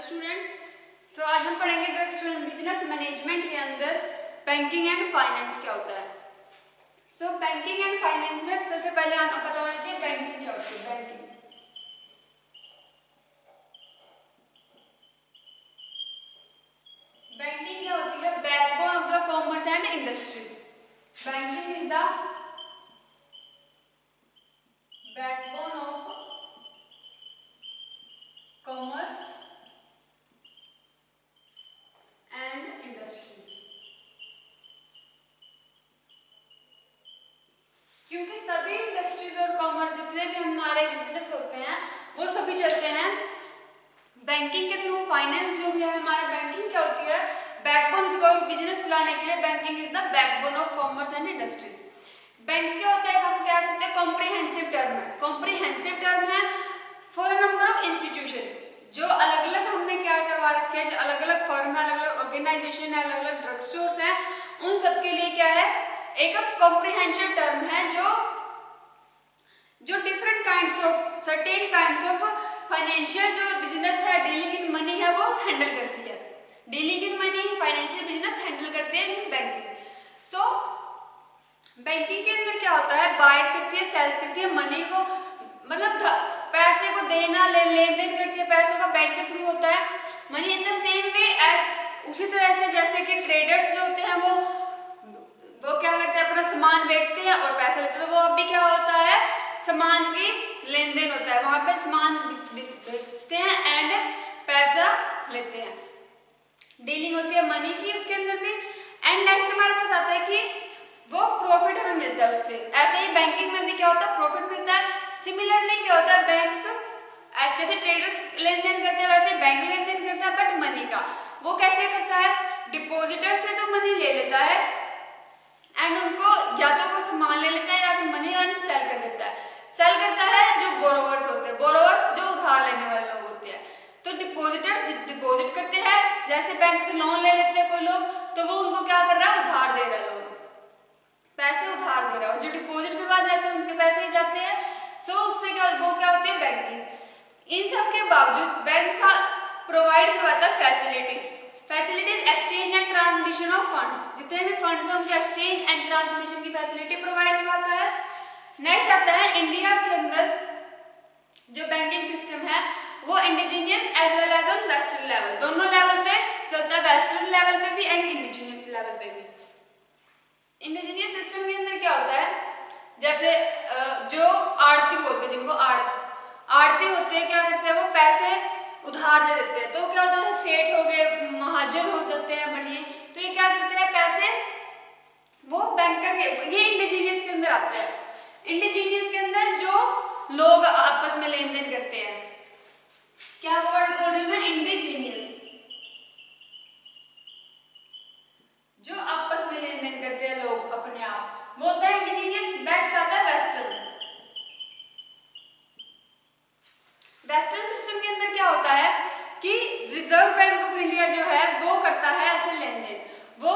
Students, आज हम पढ़ेंगे ड्रग स्टूडेंट बिजनेस मैनेजमेंट के अंदर बैंकिंग एंड फाइनेंस क्या होता है। बैंकिंग एंड फाइनेंस में सबसे पहले आपको पता होना चाहिए बैंकिंग क्या होती है। बैंकिंग क्या होती है? Backbone of the commerce and industries. Banking is the backbone of commerce and industries. क्योंकि सभी इंडस्ट्रीज और कॉमर्स जितने भी हमारे बिजनेस होते हैं वो सभी चलते हैं बैंकिंग के थ्रू। फाइनेंस जो भी है हमारा, बैंकिंग क्या होती है? बैकबोन। कोई बिजनेस चलाने के लिए banking is the backbone of commerce and industries. Bank क्या होता है? हम कह सकते हैं कॉम्प्रिहेंसिव टर्म है। कॉम्प्रिहेंसिव टर्म है for a number of institution. जो अलग अलग हमने क्या करवा रखे हैं, जो अलग अलग फर्म है, अलग अलग ऑर्गेनाइजेशन है, अलग अलग ड्रग स्टोर्स हैं, उन सब के लिए क्या है? एक कॉम्प्रिहेंसिव टर्म है जो different kinds of certain kinds of financial जो बिजनेस है, डीलिंग इन मनी है, वो हैंडल करती है। Dealing in money financial business handle करते हैं बैंकिंग। बैंकिंग के अंदर क्या होता है? बाइज करती है, सेल्स करती है, मनी को मतलब पैसे को देना, लेन देन करती है, पैसों का बैंक के थ्रू होता है money. In the same way as, उसी तरह से जैसे कि ट्रेडर्स जो होते हैं वो क्या करते हैं? अपना सामान बेचते हैं और पैसा लेते हैं। तो वो अब भी क्या होता है? सामान की लेन देन होता है, वहां पे सामान बेचते हैं एंड पैसा लेते हैं, डीलिंग होती है मनी की उसके अंदर भी। एंड नेक्स्ट हमारे पास आता है कि वो प्रॉफिट हमें मिलता है उससे। ऐसे ही बैंकिंग में भी क्या होता है? प्रॉफिट मिलता है। सिमिलरली क्या होता है? बैंक जैसे ट्रेडर्स लेन देन करते हैं वैसे बैंक लेन देन करता है, बट मनी का वो कैसे करता है? डिपॉजिटर से तो मनी ले लेता है एंड उनको या तो कोई सामान ले लेता है या फिर मनी अर्न सेल कर देता है। सेल करता है जो बोरोवर्स होते हैं, बोरोवर्स जो उधार लेने वाले लोग होते हैं। तो डिपॉजिटर्स डिपॉजिट करते हैं, जैसे बैंक से लोन ले लेते हैं कोई लोग, तो वो उनको क्या कर रहा है? उधार दे रहा है, लोन पैसे उधार दे रहा है। जो डिपॉजिट करवा जाते हैं उनके पैसे ही जाते हैं। उससे वो क्या होती है? बैंकिंग। इन सब के बावजूद बैंक प्रोवाइड करवाता है facilities exchange and transmission of funds. जितने भी फंड्स हैं उनके एक्सचेंज एंड ट्रांसमिशन की फैसिलिटी प्रोवाइड करवाता है। नेक्स्ट आता है इंडिया के अंदर जो बैंकिंग सिस्टम है वो indigenous as well as on western level, दोनों लेवल पे चलता है, वेस्टर्न लेवल पे भी एंड इंडिजीनियस लेवल पे भी। इंडिजीनियस सिस्टम के अंदर क्या होता है? जैसे जो आड़ती बोलते हैं, जिनको आड़ती होते हैं, क्या करते हैं? वो पैसे उधार दे देते हैं। तो क्या होता है? सेठ हो गए, महाजन हो जाते हैं, बढ़िया, तो ये क्या करते हैं? पैसे वो बैंकर के, ये इंडिजीनियस के अंदर आता है। इंडिजीनियस के अंदर जो लोग आपस में लेन देन करते हैं, क्या वर्ड बोल रही हूँ मैं? इंडिजीनियस, जो आपस में लेन देन करते हैं लोग अपने आप, वो होता है इंडिजीनियस। नेक्स्ट आता है वेस्टर्न। वेस्टर्न सिस्टम के अंदर क्या होता है कि रिजर्व बैंक ऑफ इंडिया जो है वो करता है ऐसे लेन देन। वो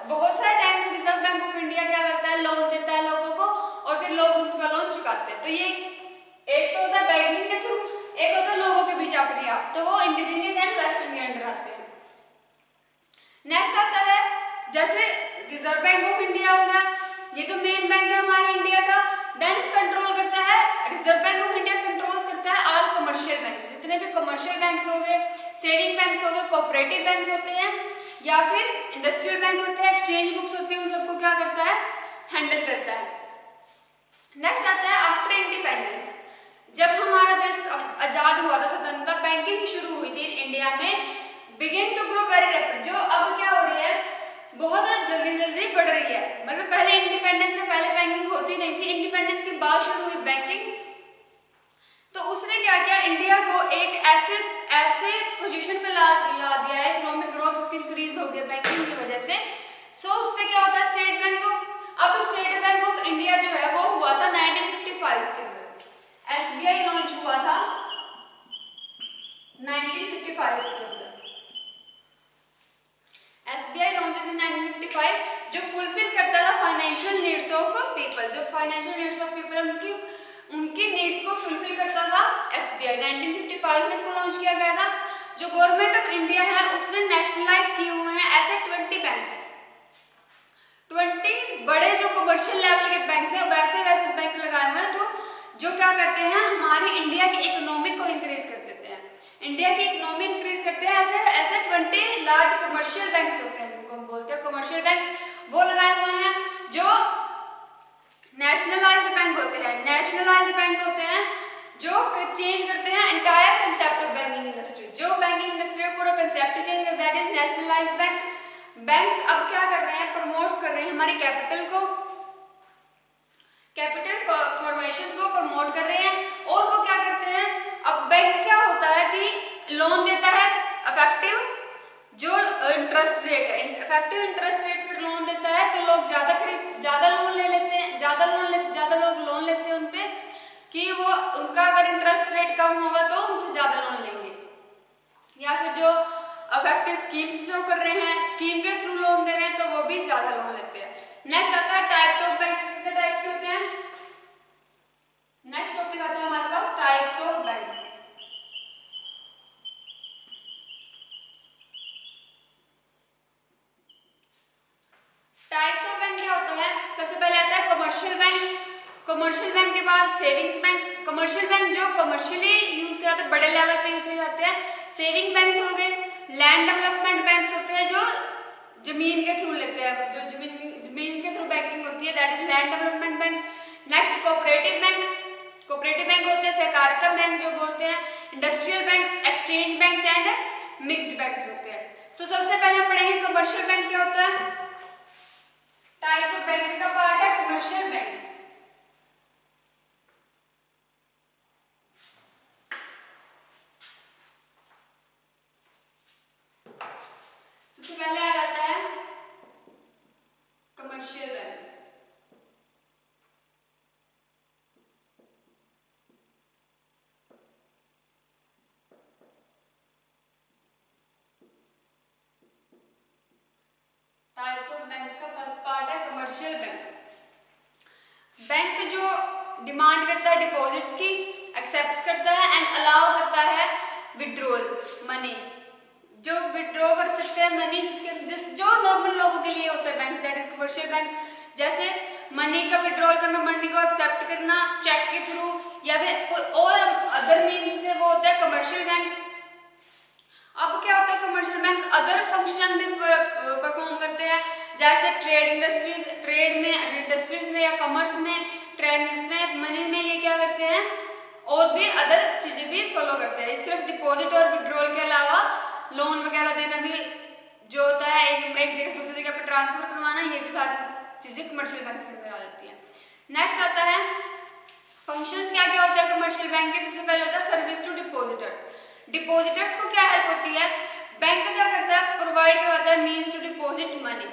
बहुत सारे टाइम से रिजर्व बैंक ऑफ इंडिया क्या करता है? लोन देता है लोगों को और फिर लोग उनका लोन चुकाते हैं। तो ये एक तो होता है बैंकिंग के थ्रू, एक होता है लोगों के बीच अपने आप, तो वो इंडिजीनियस एंड वेस्टर्न के अंडर आते हैं। नेक्स्ट आता है जैसे रिजर्व बैंक ऑफ इंडिया हो गया, ये तो मेन बैंक है हमारे इंडिया का। देन कंट्रोल करता है, reserve bank of India controls करता है ऑल कमर्शियल बैंक। जितने भी कमर्शियल बैंक्स हो गए, सेविंग बैंक्स हो गए, कोऑपरेटिव बैंक्स होते हैं या फिर इंडस्ट्रियल बैंक होते हैं, एक्सचेंज बुक्स होती है, उन सबको क्या करता है? हैंडल करता है। नेक्स्ट आता है आफ्टर इंडिपेंडेंस। जब हमारा देश आजाद हुआ था, स्वतंत्रता, बैंकिंग शुरू हुई थी इंडिया में, begin to grow very rapid. जो अब क्या हो रही है? बहुत जल्दी बढ़ रही है। मतलब पहले इंडिपेंडेंस से पहले बैंकिंग होती नहीं थी, इंडिपेंडेंस के बाद शुरू हुई बैंकिंग। तो उसने क्या किया? इंडिया को एक ऐसे पोजीशन पे ला दिया है, इकोनॉमिक ग्रोथ उसकी इंक्रीज हो गई बैंकिंग की वजह से। उससे क्या होता है? स्टेट बैंक ऑफ इंडिया जो है वो हुआ था 1955 के अंदर। एसबीआई लॉन्च हुआ था 1955 के अंदर। एसबीआई लॉन्चेस इन 1955, जो फुलफिल करता था फाइनेंशियल नीड्स ऑफ पीपल। जो फाइनेंशियल नीड्स ऑफ पीपल उनकी उनकी नीड्स को फुलफिल करता था एसबीआई। 1955 में इसको लॉन्च किया गया था। जो गवर्नमेंट ऑफ इंडिया है उसने नेशनलाइज किए हुए हैं ऐसे 20 बैंक्स, 20 बड़े जो कमर्शियल लेवल के बैंक हैं वैसे वैसे बैंक लगाए हुए हैं जो क्या करते हैं, हमारी इंडिया की इकोनॉमिक को इंक्रीज कर देते हैं, इंडिया की इकोनॉमी इंक्रीज करते हैं। ऐसे ऐसे 20 लार्ज कमर्शियल बैंक्स होते हैं जिनको हम बोलते हैं कमर्शियल बैंक्स, वो लगाए हुए हैं। जो नेशनलाइज्ड बैंक होते हैं, नेशनलाइज्ड बैंक होते हैं जो चेंज करते हैं entire concept of banking industry, जो बैंकिंग इंडस्ट्री का पूरा कंसेप्ट चेंज करता है, that is nationalised bank. Banks अब क्या कर रहे हैं, प्रमोट कर रहे हैं हमारी कैपिटल को, कैपिटल फॉर्मेशन को प्रमोट कर रहे हैं। और वो क्या करते हैं, अब बैंक क्या होता है कि लोन देता है, इफेक्टिव जो इंटरेस्ट रेट है, इफेक्टिव इंटरेस्ट रेट पर लोन देता है, तो लोग ज्यादा लोन ले लेते हैं, ज्यादा लोग लोन लेते हैं उन पे कि वो उनका अगर इंटरेस्ट रेट कम होगा तो उनसे ज्यादा लोन लेंगे। या फिर जो इफेक्टिव स्कीम्स जो कर रहे हैं, स्कीम के थ्रू लोन दे रहे हैं, तो वो भी ज्यादा लोन लेते हैं। नेक्स्ट आता है टाइप्स ऑफ बैंक्स, कितने टाइप्स के होते हैं। नेक्स्ट टॉपिक आता है हमारे पास types of bank. Types of bank क्या होता है, सबसे पहले आता है कमर्शियल बैंक, कमर्शियल बैंक के बाद सेविंग्स बैंक। कमर्शियल बैंक जो कमर्शियली यूज किए जाते हैं, बड़े लेवल पे यूज किए जाते हैं। सेविंग बैंक्स हो गए, लैंड डेवलपमेंट बैंक्स होते हैं जो जमीन के थ्रू लेते हैं, जो जमीन के थ्रू बैंकिंग होती है, that is land development banks. Next cooperative banks, cooperative bank होते हैं, सहकारिता बैंक जो बोलते हैं, industrial banks, exchange banks and mixed banks होते हैं। तो सबसे पहले हम पढ़ेंगे कमर्शियल बैंक क्या होता है। टाइप्स ऑफ बैंक का पार्ट है कमर्शियल बैंक्स। सबसे पहले आ जाता है commercial bank. Types of banks का फर्स्ट पार्ट है कमर्शियल बैंक। बैंक जो डिमांड करता है डिपॉजिट्स की, एक्सेप्ट करता है एंड अलाउ करता है विड्रॉल मनी, जो विड्रॉ कर सकते हैं मनी जो नॉर्मल लोगों के लिए होता है bank, that is commercial bank. जैसे मनी का विड्रॉल करना, मनी को एक्सेप्ट करना चेक के थ्रू या फिर कोई और अदर मीन्स से, वो होता है कमर्शियल बैंक्स। अब क्या होता है, कमर्शियल बैंक्स अदर फंक्शन भी परफॉर्म करते हैं, जैसे ट्रेड इंडस्ट्रीज में या कॉमर्स में, ट्रेड्स में, मनी में ये क्या करते हैं और भी अदर चीजें भी फॉलो करते हैं। सिर्फ डिपॉजिट और विड्रॉल के अलावा लोन वगैरह देना भी जो होता है, एक जगह दूसरी जगह पर ट्रांसफर करवाना, ये भी सारी चीजें कमर्शियल बैंक के अंदर आ जाती है। नेक्स्ट आता है फंक्शंस क्या क्या होते हैं कमर्शियल बैंक के। सबसे पहले होता है सर्विस टू डिपॉजिटर्स। डिपॉजिटर्स को क्या हेल्प होती है, बैंक क्या करता है, प्रोवाइड करवाता है means to deposit money,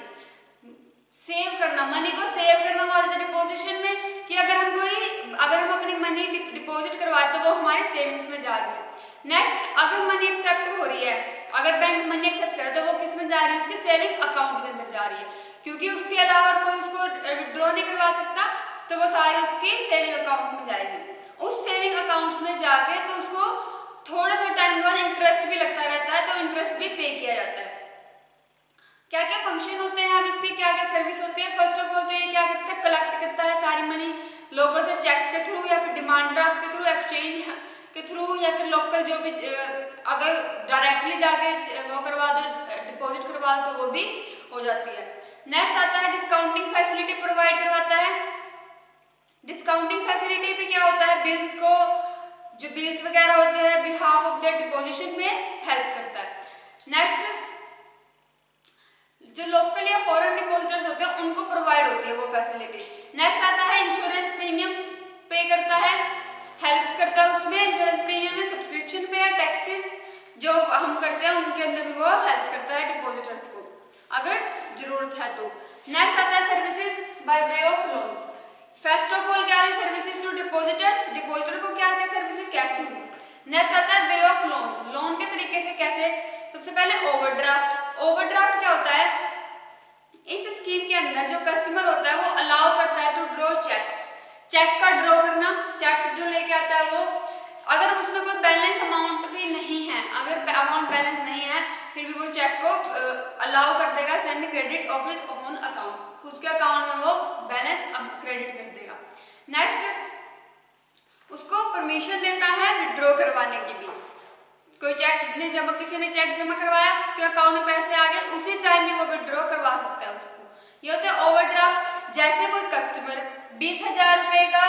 save करना, मनी को सेव करना वो आता है डिपोजिशन में, कि अगर हम अपनी मनी डिपॉजिट करवाए तो वो हमारे सेविंग्स में जा रही है। नेक्स्ट, अगर मनी एक्सेप्ट हो रही है, अगर बैंक मनी एक्सेप्ट करे तो वो किस में जा रही है, उसके सेविंग अकाउंट के अंदर जा रही है, क्योंकि उसके अलावा कोई उसको विड्रॉ नहीं करवा सकता, तो वो सारी उसकी सेविंग अकाउंट्स में जाएगी। उस सेविंग अकाउंट्स में जाके तो उसको थोड़े टाइम के बाद इंटरेस्ट भी लगता रहता है, तो इंटरेस्ट भी पे किया जाता है। क्या क्या फंक्शन होते हैं, अब इसकी क्या क्या सर्विस होती है। फर्स्ट ऑफ ऑल तो ये क्या करता है, कलेक्ट करता है सारी मनी लोगों से, चेक्स के थ्रू या फिर डिमांड ड्राफ्ट के थ्रू, एक्सचेंज के थ्रू, या फिर लोकल जो भी अगर डायरेक्टली जाके वो करवा दो, डिपॉजिट करवा दो तो वो भी हो जाती है। नेक्स्ट आता है डिस्काउंटिंग फैसिलिटी प्रोवाइड करवाता है। डिस्काउंटिंग फैसिलिटी पे क्या होता है, बिल्स को, जो बिल्स वगैरह होते हैं बिहाफ ऑफ देयर डिपोजिशन में हेल्प करता है। नेक्स्ट, जो लोकल या फॉरेन डिपॉजिटर्स होते हैं उनको प्रोवाइड होती है वो फैसिलिटी। नेक्स्ट आता है इंश्योरेंस प्रीमियम पे करता है, हेल्प करता है उसमें, इंश्योरेंस प्रीमियम में सब्सक्रिप्शन पे या टैक्सेस जो हम करते हैं उनके अंदर भी वो हेल्प करता है डिपॉजिटर्स को अगर जरूरत है तो। नेक्स्ट आता है services by way of loans. First of all क्या है, सर्विसेज टू डिपॉजिटर्स, डिपॉजिटर को क्या क्या सर्विस हुई, कैसे हुई। नेक्स्ट आता है वे ऑफ लोन्स, लोन के तरीके से कैसे। सबसे पहले ओवरड्राफ्ट। ओवरड्राफ्ट क्या होता है, इस स्कीम के अंदर जो कस्टमर होता है वो अलाउ करता है टू ड्रॉ चेक्स, चेक का ड्रॉ करना, चेक जो लेके आता है वो, अगर उसमें कोई बैलेंस अमाउंट भी नहीं है, अगर अमाउंट बैलेंस नहीं है फिर भी वो चेक को अलाउ कर देगा send credit of his own account, उसके अकाउंट में वो बैलेंस क्रेडिट कर देगा। नेक्स्ट उसको परमिशन देता है विड्रॉ करवाने की भी। कोई चेक ने जमा, किसी ने चेक जमा करवाया, उसके अकाउंट में पैसे आ गए, उसी टाइम में वो विड्रॉ करवा सकता है उसको। ये होता है ओवरड्राफ्ट। जैसे कोई कस्टमर 20,000 रुपए का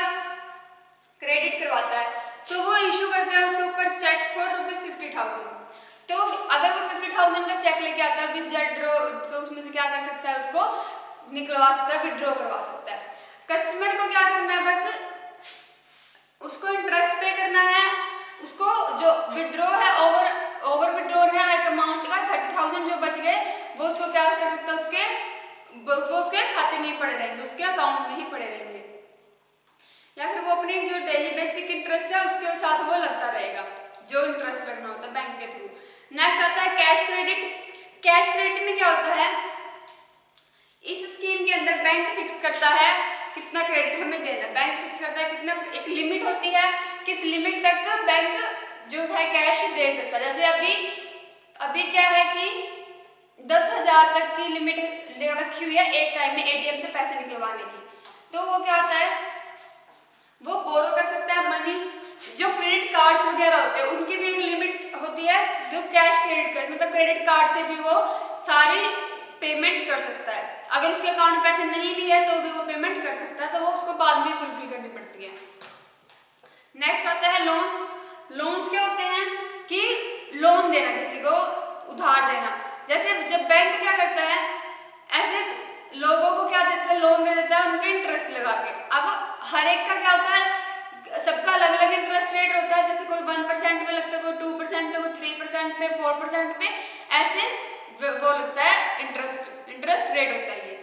क्रेडिट करवाता है तो वो इशू करता है उसके ऊपर चेक्स फॉर ₹50,000। तो अगर वो 50,000 का चेक लेके आता है 20,000 ड्रॉ, तो उसमें से क्या कर सकता है, उसको निकलवा सकता है, विड्रॉ करवा सकता है। कस्टमर को क्या करना है, बस उसको इंटरेस्ट पे करना है, उसको जो विड्रॉ है ओवर विड्रॉ है एक अमाउंट का 30,000 जो बच गए वो उसको क्या कर सकता है, उसके खाते में ही पड़े रहेंगे, उसके अकाउंट में ही पड़े रहेंगे, या फिर वो अपनी जो डेली बेसिक इंटरेस्ट है उसके साथ वो लगता रहेगा, जो इंटरेस्ट लगना होता है बैंक के थ्रू। नेक्स्ट आता है कैश क्रेडिट। कैश क्रेडिट में क्या होता है, इस स्कीम के अंदर बैंक फिक्स करता है कितना क्रेडिट हमें देना, बैंक फिक्स करता है कितना, एक लिमिट होती है किस लिमिट तक बैंक जो है कैश दे सकता है। जैसे अभी क्या है कि 10,000 तक की लिमिट रखी हुई है एक टाइम में एटीएम से पैसे निकलवाने की, तो वो क्या होता है, वो बोरो कर सकता है मनी। जो क्रेडिट कार्ड्स वगैरह होते हैं उनकी भी एक लिमिट होती है, जो कैश क्रेडिट कार्ड मतलब क्रेडिट कार्ड से भी वो सारी पेमेंट कर सकता है। अगर उसके अकाउंट में पैसे नहीं भी है तो भी वो पेमेंट कर सकता है, तो वो उसको बाद में फुलफिल करनी पड़ती है। नेक्स्ट आता है लोन्स। लोन्स क्या होते हैं कि लोन देना, किसी को उधार देना। जैसे जब बैंक क्या करता है, ऐसे लोगों को क्या देता है, लोन दे देता है उनके इंटरेस्ट लगा के। अब हर एक का क्या होता है, सबका अलग अलग इंटरेस्ट रेट होता है, जैसे कोई 1% पे लगता है, कोई 2% पे, कोई 3% पे, 4% पे, ऐसे वो लगता है इंटरेस्ट रेट होता है ये।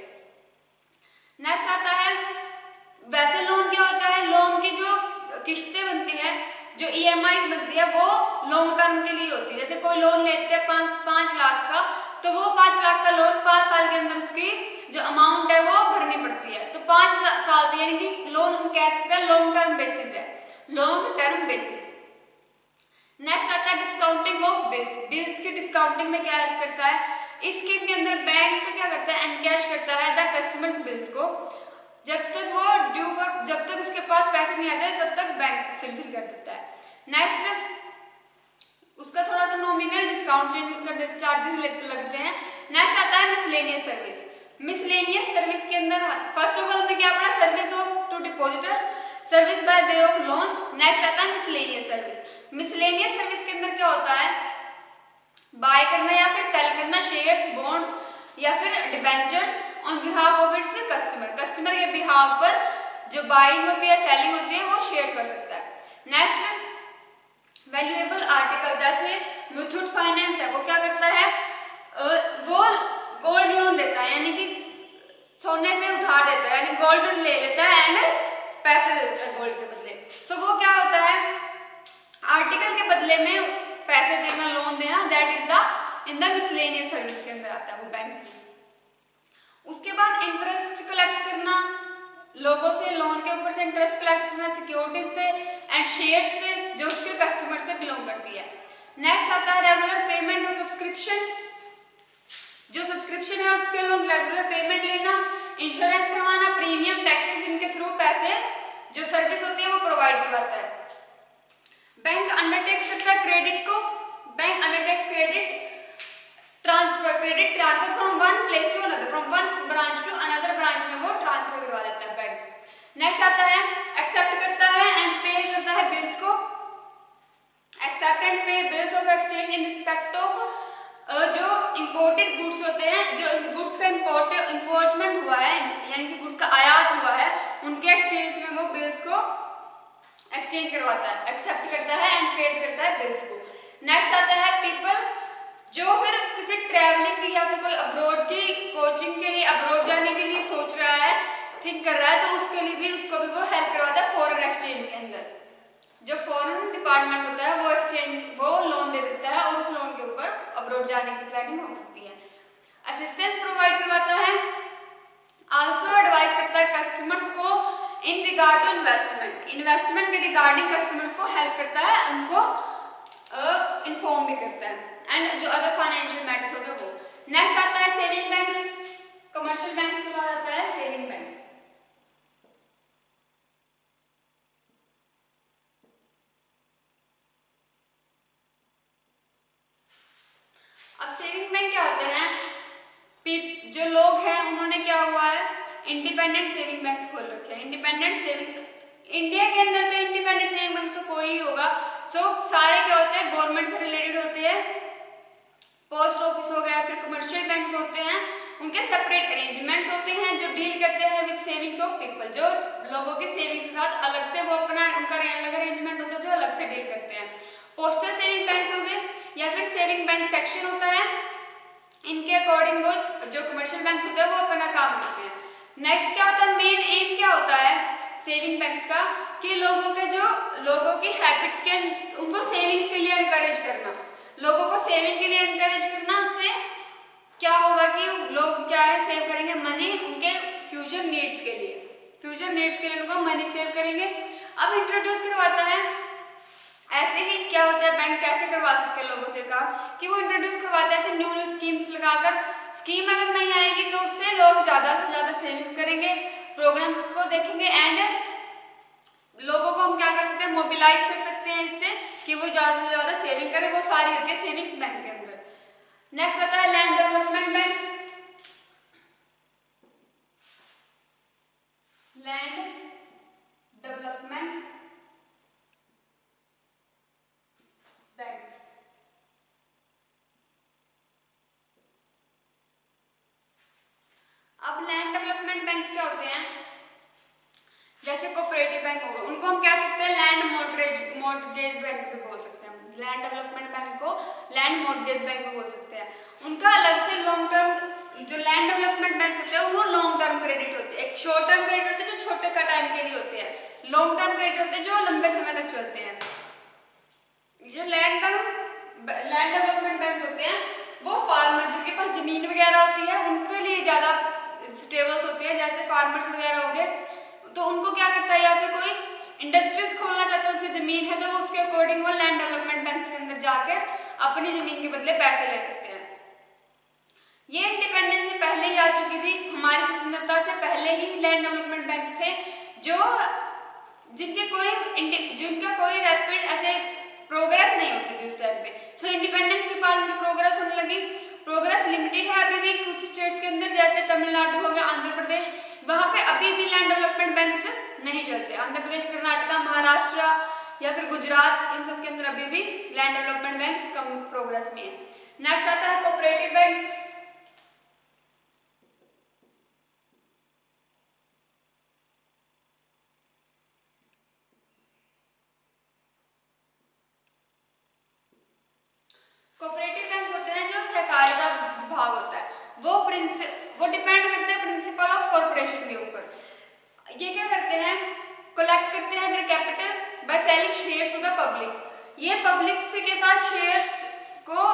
नेक्स्ट आता है वैसे लोन क्या होता है, लोन की जो किस्तें बनती है, जो EMI बनती है वो लॉन्ग टर्म के लिए होती है। जैसे कोई लोन लेते हैं 5 लाख का, तो वो 5 लाख का लोन 5 साल के अंदर उसकी जो अमाउंट है वो भरनी पड़ती है। तो 5 साल यानी कि लोन हम कह सकते हैं लॉन्ग टर्म बेसिस है, लॉन्ग टर्म बेसिस। नेक्स्ट आता है डिस्काउंटिंग ऑफ बिल्स। बिल्स की डिस्काउंटिंग में क्या करता है, इस स्कीम के अंदर बैंक क्या करता है, एनकैश करता है द कस्टमर्स बिल्स को। जब तक वो ड्यू, जब तक उसके पास पैसे नहीं आते तब तक बैंक फिल कर देता है। नेक्स्ट उसका थोड़ा सा नॉमिनल डिस्काउंट चेंजेस कर देते, चार्जेस लगते हैं। नेक्स्ट आता है मिसलेनियस सर्विस। मिसलेनियस सर्विस के अंदर फर्स्ट ऑफ ऑल हमने क्या पढ़ा, service of to depositors, service by way of loans. Next आता है मिसलेनियस सर्विस। मिसलेनियस सर्विस के अंदर क्या होता है, बाय करना या फिर सेल करना शेयर्स, बॉन्ड्स या फिर debentures on behalf of its customer. Customer के बिहाफ पर जो बाइंग होती है, सेलिंग होती है, वो शेयर कर सकता है। नेक्स्ट वैल्यूएबल आर्टिकल, जैसे मुथूट फाइनेंस है, वो क्या करता है, वो गोल्ड लोन देता है, यानी कि सोने पे उधार देता है, यानी गोल्ड ले लेता है एंड पैसे देता है गोल्ड के बदले। सो वो क्या होता है, आर्टिकल के बदले में पैसे देना, लोन देना, that is the in the miscellaneous service के अंदर आता है वो बैंक की। उसके बाद इंटरेस्ट कलेक्ट करना, लोगों से लोन के ऊपर से इंटरेस्ट कलेक्ट करना, सिक्योरिटीज पे एंड शेयर्स पे जो उसके कस्टमर से बिलोंग करती है। नेक्स्ट आता है रेगुलर पेमेंट और सब्सक्रिप्शन। जो सब्सक्रिप्शन है उसके लोग रेगुलर पेमेंट लेना, इंश्योरेंस करवाना, प्रीमियम, टैक्सेस, इनके थ्रू पैसे जो सर्विस होती है वो प्रोवाइड करवाता है। बैंक अंडरटेक्स करता है क्रेडिट को, bank undertakes credit transfer, credit transfer from one place to another, from one branch to another branch में वो ट्रांसफर करवा देता है बैंक। नेक्स्ट आता है एक्सेप्ट करता है एंड पे करता है बिल्स को, accept and pay bills of exchange in respect of जो इंपोर्टेड गुड्स होते हैं, जो गुड्स का इंपोर्टमेंट हुआ है, यानी कि गुड्स का आयात हुआ है, उनके एक्सचेंज में वो बिल्स को एक्सचेंज करवाता है, एक्सेप्ट करता है एंड पे करता है बिल्स को। नेक्स्ट आता है पीपल, जो फिर किसी ट्रैवलिंग या फिर कोई अब्रॉड की कोचिंग के लिए अब्रॉड जाने के लिए सोच रहा है, थिंक कर रहा है, तो उसके लिए भी उसको भी वो हेल्प करवाता है फॉरेन एक्सचेंज के अंदर। जो फॉरेन डिपार्टमेंट होता है वो एक्सचेंज वो लोन दे देता है और उस लोन के ऊपर अब्रॉड जाने की प्लानिंग हो सकती है। असिस्टेंस प्रोवाइड करवाता है, आल्सो एडवाइस करता है कस्टमर्स को in regard to investment, investment के रिगार्डिंग कस्टमर्स को हेल्प करता है, उनको इन्फॉर्म भी करता है, एंड जो अदर फाइनेंशियल मैटर्स हो गए वो। नेक्स्ट आता है सेविंग बैंक्स, कमर्शियल बैंक्स के बाद आता है सेविंग बैंक्स। अब सेविंग बैंक क्या होते हैं, जो लोग हैं उन्होंने क्या हुआ है, इंडिपेंडेंट सेविंग बैंक्स खोल रखे हैं। इंडिपेंडेंट सेविंग, इंडिया के अंदर तो इंडिपेंडेंट सेविंग बैंक्स तो कोई ही होगा। सो सारे क्या होते हैं, गवर्नमेंट से रिलेटेड होते हैं, पोस्ट ऑफिस हो गया, फिर कमर्शियल बैंक्स होते हैं, उनके सेपरेट अरेंजमेंट्स होते हैं जो डील करते हैं विद सेविंग्स ऑफ पीपल, जो लोगों के सेविंग्स के साथ अलग से वो अपना उनका अलग अरेंजमेंट होता है जो अलग से डील करते हैं। पोस्टल सेविंग बैंक्स हो गए या फिर सेविंग बैंक सेक्शन होता है, इनके अकॉर्डिंग वो जो कमर्शियल बैंक होते हैं वो अपना काम करते हैं। नेक्स्ट क्या होता है, मेन एम क्या होता है सेविंग बैंक्स का, कि लोगों की हैबिट के, उनको सेविंग्स के लिए एनकरेज करना, लोगों को सेविंग के लिए एनकरेज करना। उससे क्या होगा कि लोग क्या है सेव करेंगे मनी उनके फ्यूचर नीड्स के लिए, उनको मनी सेव करेंगे। अब इंट्रोड्यूस करवाता है, ऐसे ही क्या होता है बैंक कैसे करवा सकते हैं लोगों से काम, कि वो इंट्रोड्यूस करवाता है ऐसे न्यू स्कीम्स लगाकर। स्कीम अगर नहीं आएगी तो उससे लोग ज़्यादा से ज़्यादा सेविंग्स करेंगे, प्रोग्राम्स को देखेंगे, एंड लोगों को हम क्या कर सकते हैं, मोबिलाइज कर सकते हैं इससे कि वो ज़्यादा से ज़्यादा सेविंग करें। वो सारी होती है सेविंग्स बैंक के अंदर। नेक्स्ट आता है land development banks, land development banks. अब लैंड डेवलपमेंट बैंक्स क्या होते हैं, जैसे कोऑपरेटिव बैंक होगा, उनको हम कह सकते हैं लैंड मॉर्टगेज बैंक भी बोल सकते हैं। लैंड डेवलपमेंट बैंक को लैंड मॉर्टगेज बैंक भी बोल सकते हैं। उनका अलग से लॉन्ग टर्म, जो लैंड डेवलपमेंट बैंक होते हैं वो लॉन्ग टर्म क्रेडिट होते हैं। एक शॉर्ट टर्म क्रेडिट होते हैं जो छोटे का टाइम के लिए होते हैं, लॉन्ग टर्म क्रेडिट होते हैं जो लंबे समय तक चलते हैं। जो लैंड डेवलपमेंट बैंक होते हैं वो फार्मर जिनके पास जमीन वगैरह होती है उनके लिए ज़्यादा सुटेबल्स होती है, जैसे फार्मर्स वगैरह हो गए, तो उनको क्या करता है, या फिर कोई इंडस्ट्रीज खोलना चाहता है, उसकी जमीन है तो वो उसके अकॉर्डिंग वो लैंड डेवलपमेंट बैंक के अंदर जाकर अपनी जमीन के बदले पैसे ले सकते हैं। ये इंडिपेंडेंस से पहले ही आ चुकी थी, हमारी स्वतंत्रता से पहले ही लैंड डेवलपमेंट बैंक थे जो जिनका कोई रैपिड ऐसे प्रोग्रेस नहीं होती थी उस टाइम पे। सो इंडिपेंडेंस के बाद उनकी प्रोग्रेस होने लगी। प्रोग्रेस लिमिटेड है अभी भी कुछ स्टेट्स के अंदर, जैसे तमिलनाडु हो गया, आंध्र प्रदेश, वहाँ पे अभी भी लैंड डेवलपमेंट बैंक्स नहीं चलते। आंध्र प्रदेश, कर्नाटका, महाराष्ट्र या फिर गुजरात, इन सब के अंदर अभी भी लैंड डेवलपमेंट बैंक्स कम प्रोग्रेस में है। नेक्स्ट आता है कोऑपरेटिव बैंक। कोऑपरेटिव बैंक होते हैं जो सहकारिता विभाग होता है, वो डिपेंड करते हैं प्रिंसिपल ऑफ कॉर्पोरेशन के ऊपर। ये क्या करते हैं, कलेक्ट करते हैं their capital by selling shares to the public. ये पब्लिक के साथ शेयर्स को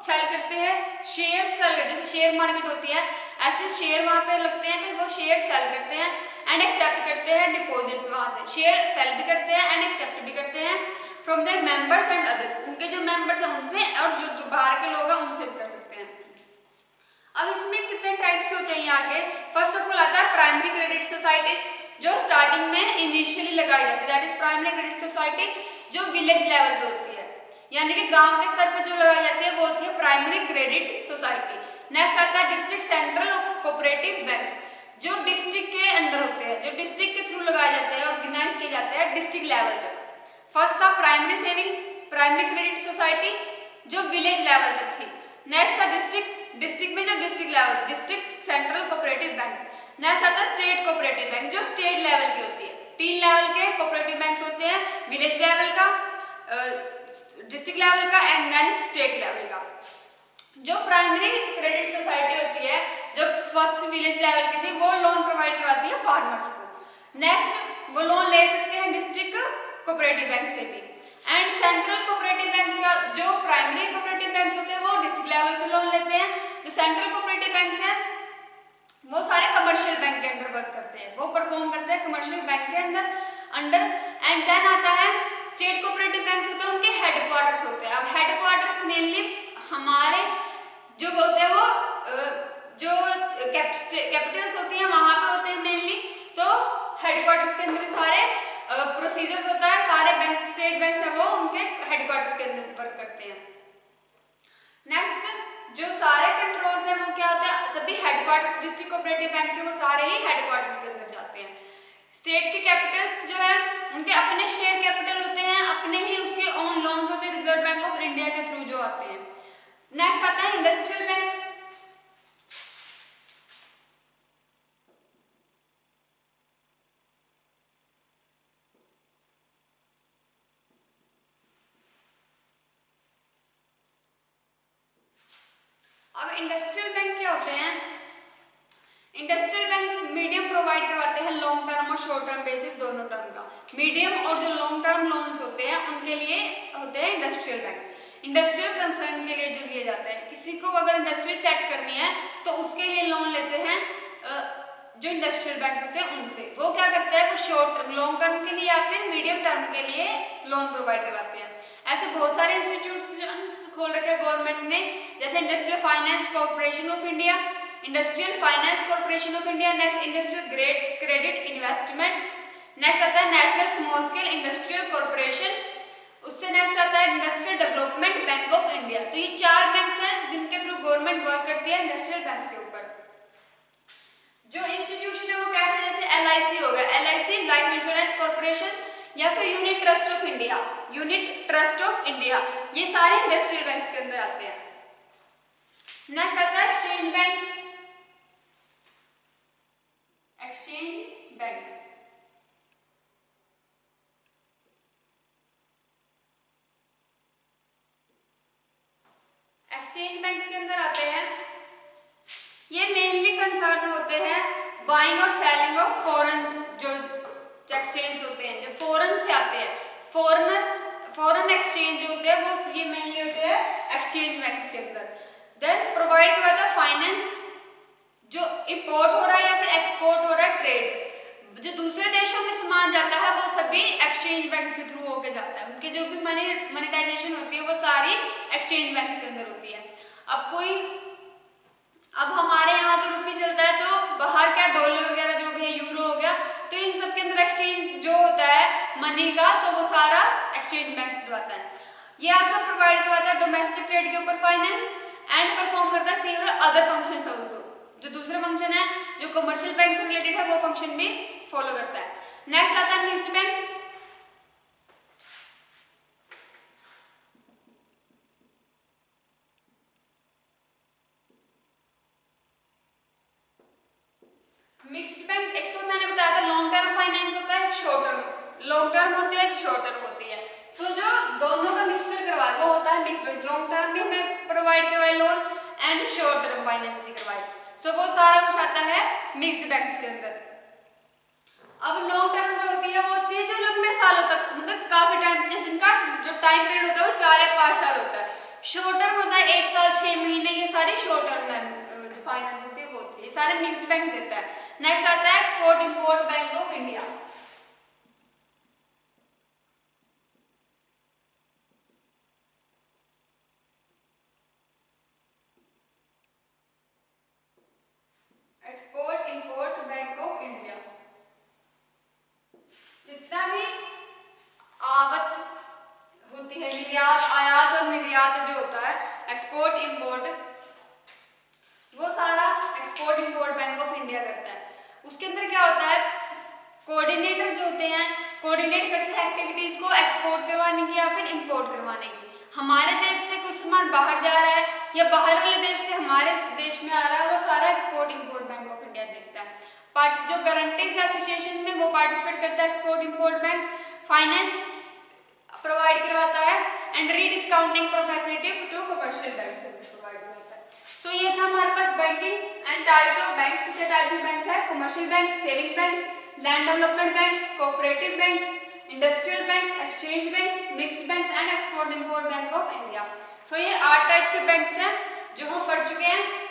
सेल करते हैं, शेयर्स सेल करते हैं, जैसे शेयर मार्केट होती है ऐसे शेयर वहाँ पे लगते हैं, तो वो शेयर सेल करते हैं एंड एक्सेप्ट करते हैं डिपॉजिट्स। वहाँ से शेयर सेल भी करते हैं एंड एक्सेप्ट भी करते हैं from there members and others, उनके जो मेंबर्स हैं उनसे, और जो बाहर के लोग हैं उनसे भी कर सकते हैं। अब इसमें कितने टाइप्स के होते हैं यहाँ के। फर्स्ट ऑफ ऑल आता है प्राइमरी क्रेडिट सोसाइटीज, जो स्टार्टिंग में इनिशियली लगाई जाती है, that is primary credit society, जो विलेज लेवल पे होती है, यानी कि गांव के स्तर पर जो लगाई जाती है वो होती है प्राइमरी क्रेडिट सोसाइटी। नेक्स्ट आता है डिस्ट्रिक्ट सेंट्रल कोऑपरेटिव बैंक्स, जो डिस्ट्रिक्ट के अंदर होते हैं, जो डिस्ट्रिक्ट के थ्रू लगाए जाते हैं, ऑर्गेनाइज किए जाते हैं डिस्ट्रिक्ट लेवल तक। फर्स्ट था प्राइमरी क्रेडिट सोसाइटी जो विलेज लेवल तक थी। नेक्स्ट था डिस्ट्रिक्ट में जो district level, district central cooperative banks. Next आता है स्टेट कोऑपरेटिव बैंक, जो स्टेट लेवल की होती है। 3 लेवल के कोऑपरेटिव बैंक्स होते हैं, विलेज लेवल का, डिस्ट्रिक्ट लेवल का एंड देन स्टेट लेवल का। जो प्राइमरी क्रेडिट सोसाइटी होती है, जो फर्स्ट विलेज लेवल की थी, वो लोन प्रोवाइड करवाती है फार्मर्स को। नेक्स्ट वो लोन ले सकते हैं डिस्ट्रिक्ट कोऑपरेटिव बैंक से भी। एंड सेंट्रल कोऑपरेटिव बैंक्स का, जो प्राइमरी कोऑपरेटिव बैंक्स होते हैं वो डिस्ट्रिक्ट लेवल से लोन लेते हैं, जो सेंट्रल कोऑपरेटिव बैंक्स हैं वो सारे कमर्शियल बैंक के अंडर वर्क करते हैं, वो परफॉर्म करते हैं कमर्शियल बैंक के अंडर। एंड देन आता है स्टेट कोऑपरेटिव बैंक्स होते हैं, उनके हेडक्वार्टर्स होते हैं। अब हेडक्वार्टर्स मेनली हमारे जो होते हैं वो जो कैपिटल्स होती हैं वहां पे होते हैं मेनली। तो हेडक्वार्टर्स के अंदर सारे प्रोसीजर्स होता है, सारे बैंक स्टेट बैंक्स है वो उनके हेडक्वार्टर्स के अंदर वर्क करते हैं। नेक्स्ट जो सारे कंट्रोल्स हैं वो क्या होता है, सभी हेडक्वार्टर्स डिस्ट्रिक्ट कोऑपरेटिव बैंक से वो सारे ही हेडक्वार्टर्स के अंदर जाते हैं। स्टेट के कैपिटल्स जो है उनके अपने शेयर कैपिटल होते हैं, अपने ही उसके ओन लोन्स होते हैं रिजर्व बैंक ऑफ इंडिया के थ्रू जो आते हैं। नेक्स्ट आता है इंडस्ट्रियल बैंक्स। अब इंडस्ट्रियल बैंक क्या होते हैं, इंडस्ट्रियल बैंक मीडियम प्रोवाइड करवाते हैं लॉन्ग टर्म और शॉर्ट टर्म बेसिस दोनों टर्म का। मीडियम और जो लॉन्ग टर्म लोन्स होते हैं उनके लिए होते हैं इंडस्ट्रियल बैंक। इंडस्ट्रियल कंसर्न के लिए जो दिए जाते हैं, किसी को अगर इंडस्ट्री सेट करनी है तो उसके लिए लोन लेते हैं जो इंडस्ट्रियल बैंक होते हैं उनसे। वो क्या करते हैं, वो शॉर्ट लॉन्ग टर्म के लिए या फिर मीडियम टर्म के लिए लोन प्रोवाइड करवाते हैं। ऐसे बहुत सारे इंस्टीट्यूट्स खोल रखे हैं गवर्नमेंट ने, जैसे industrial finance corporation of India, industrial finance corporation of India, next industrial credit investment, next आता है national small scale industrial corporation, उससे नेक्स्ट आता है industrial development bank of India. तो ये 4 बैंक्स हैं जिनके थ्रू गवर्नमेंट वर्क करती है इंडस्ट्रियल बैंक के ऊपर। जो इंस्टीट्यूशन है वो कैसे, जैसे LIC हो गया, LIC लाइफ इंश्योरेंस कॉर्पोरेशन, या फिर unit trust of India, unit trust of India, ये सारे इंडस्ट्रियल बैंक्स के अंदर आते हैं। नेक्स्ट आता है exchange banks, exchange banks. Exchange banks के अंदर आते हैं, ये मेनली कंसर्न होते हैं बाइंग और सेलिंग ऑफ फॉरेन जो एक्सचेंज होते हैं, जो फॉरेन से आते हैं, फॉरेन एक्सचेंज जो होते हैं वो ये मेनली होते हैं एक्सचेंज बैंक्स के अंदर। देन प्रोवाइड करवाता है फाइनेंस, जो इंपोर्ट हो रहा है या फिर एक्सपोर्ट हो रहा है, ट्रेड जो दूसरे देशों में सामान जाता है वो सभी एक्सचेंज बैंक्स के थ्रू होके जाता है। उनके जो भी मनीटाइजेशन होती है वो सारी एक्सचेंज बैंक्स के अंदर होती है। अब हमारे यहाँ तो रुपी चलता है, तो बाहर क्या डॉलर वगैरह जो भी है, यूरो हो गया, तो इन सब के अंदर एक्सचेंज जो होता है मनी का, तो वो सारा एक्सचेंज बैंक करवाता है। ये आल्सो प्रोवाइड करवाता है डोमेस्टिक ट्रेड के ऊपर फाइनेंस एंड परफॉर्म करता है सेवरल अदर फंक्शंस आल्सो। जो दूसरे फंक्शन है जो कमर्शियल बैंक से रिलेटेड है वो फंक्शन भी फॉलो करता है। नेक्स्ट आता है मिक्स्ड बैंक्स। मिक्स्ड बैंक एक तो मैंने बताया था लॉन्ग टर्म फाइनेंस होता है, एक शॉर्ट टर्म, लॉन्ग टर्म होती है, एक शॉर्ट टर्म होती है। सो जो दोनों का मिक्सचर करवाए वो होता है मिक्स्ड बैंक। लॉन्ग टर्म भी हमें प्रोवाइड करवाए loan and short term finance भी करवाए, सो वो सारा कुछ आता है मिक्स्ड बैंक्स के अंदर। अब लॉन्ग टर्म जो होती है वो होती है जो लंबे सालों तक, मतलब काफी टाइम, जैसे इनका जो टाइम पीरियड होता है वो 4 या 5 साल होता है। शॉर्ट टर्म होता है 1 साल 6 महीने, ये सारी शॉर्ट टर्म जो फाइनेंस होती है वो होती है, ये सारे मिक्स्ड बैंक देता है। नेक्स्ट आता है export import bank of India. Export import bank of India जितना भी आवत होती है, निर्यात आयात और निर्यात जो होता है एक्सपोर्ट इंपोर्ट, वो सारा export import bank of India करता है। उसके अंदर क्या होता है, कोऑर्डिनेटर जो होते हैं कोऑर्डिनेट करते हैं एक्टिविटीज को एक्सपोर्ट करवाने की या फिर इंपोर्ट करवाने की। हमारे देश से कुछ सामान बाहर जा रहा है या बाहर वाले देश से हमारे देश में आ रहा है, वो सारा export import bank of India देखता है। जो गारंटीज एसोसिएशन में वो पार्टिसिपेट करता है export import bank, finance provide करवाता है and rediscounting facility to commercial banks provide करवाता है। सो ये था हमारे पास banking and types of banks. कितने टाइप्स ऑफ बैंक्स है, commercial bank, saving banks, land development banks, cooperative banks, industrial banks, exchange banks, mixed banks and export import bank of India. So ये 8 types के banks हैं जो हम पढ़ चुके हैं।